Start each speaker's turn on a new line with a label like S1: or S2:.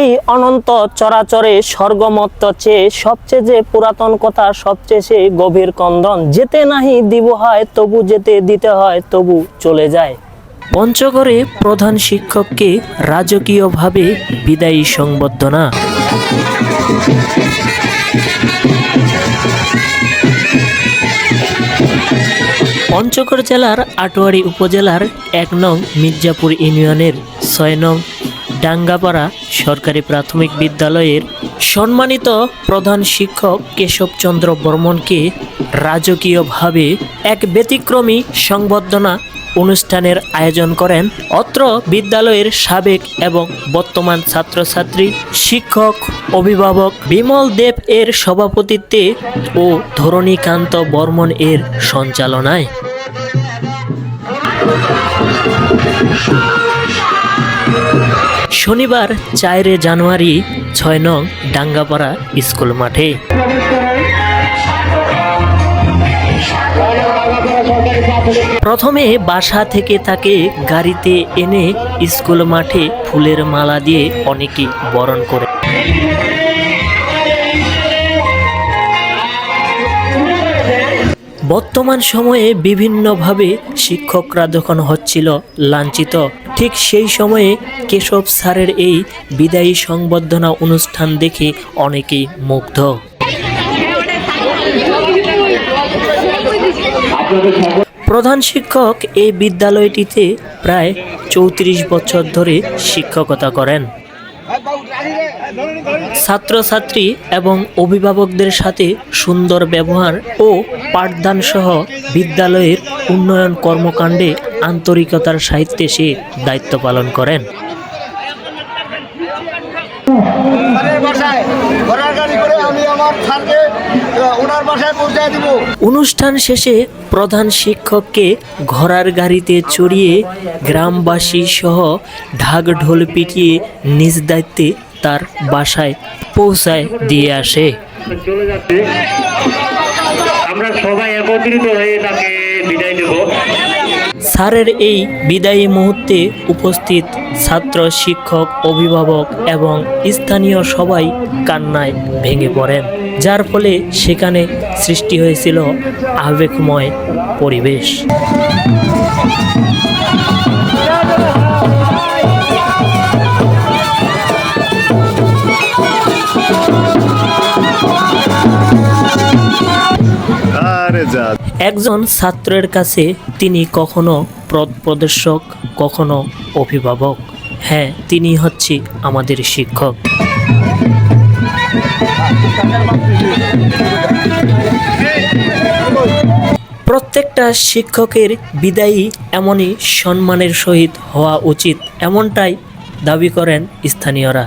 S1: এই অনন্ত চরাচরে স্বর্গমত্ত চেয়ে সবচেয়ে যে পুরাতন কথা, সবচেয়ে সে গভীর কন্দন, যেতে নাহি দিব হয় তবু যেতে দিতে হয় তবু চলে যায়। পঞ্চগড়ে প্রধান শিক্ষককে রাজকীয়ভাবে বিদায়ী সংবর্ধনা। পঞ্চগড় জেলার আটোয়ারী উপজেলার ১ নং মির্জাপুর ইউনিয়নের ৬ নং ডাঙ্গাপাড়া সরকারি প্রাথমিক বিদ্যালয়ের সম্মানিত প্রধান শিক্ষক কেশবচন্দ্র বর্মনকে রাজকীয়ভাবে এক ব্যতিক্রমী সংবর্ধনা অনুষ্ঠানের আয়োজন করেন অত্র বিদ্যালয়ের সাবেক এবং বর্তমান ছাত্রছাত্রী, শিক্ষক, অভিভাবক বিমল দেব এর সভাপতিত্বে ও ধরণীকান্ত বর্মন এর সঞ্চালনায়। শনিবার ৪ জানুয়ারি ৬ নং ডাঙ্গাপাড়া স্কুল মাঠে প্রথমে বাসা থেকে তাকে গাড়িতে এনে স্কুল মাঠে ফুলের মালা দিয়ে অনেকে বরণ করে। বর্তমান সময়ে বিভিন্নভাবে শিক্ষকরা যখন হচ্ছিল লাঞ্ছিত, ঠিক সেই সময়ে কেশব স্যারের এই বিদায়ী সংবর্ধনা অনুষ্ঠান দেখে অনেকেই মুগ্ধ। প্রধান শিক্ষক এই বিদ্যালয়টিতে প্রায় ৩৪ বছর ধরে শিক্ষকতা করেন। ছাত্রছাত্রী এবং অভিভাবকদের সাথে সুন্দর ব্যবহার ও পাঠদান সহ বিদ্যালয়ের উন্নয়ন কর্মকাণ্ডে আন্তরিকতার সাহিত্যে সে দায়িত্ব পালন করেন। অনুষ্ঠান শেষে প্রধান শিক্ষককে ঘোড়ার গাড়িতে চড়িয়ে গ্রামবাসী সহ ঢাক ঢোল পিটিয়ে নিজ দায়িত্বে তার বাসায় পৌঁছায় দিয়ে আসে। আমরা সবাই একত্রিত হয়ে তাকে বিদায় দেব। স্যারের এই বিদায়ী মুহূর্তে উপস্থিত ছাত্র, শিক্ষক, অভিভাবক এবং স্থানীয় সবাই কান্নায় ভেঙে পড়েন, যার ফলে সেখানে সৃষ্টি হয়েছিল আবেগময় পরিবেশ। একজন ছাত্রের কাছে তিনি কখনো পথ প্রদর্শক, কখনো অভিভাবক। হ্যাঁ, তিনি হচ্ছে আমাদের শিক্ষক। প্রত্যেকটা শিক্ষকের বিদায়ী এমনই সম্মানের সহিত হওয়া উচিত, এমনটাই দাবি করেন স্থানীয়রা।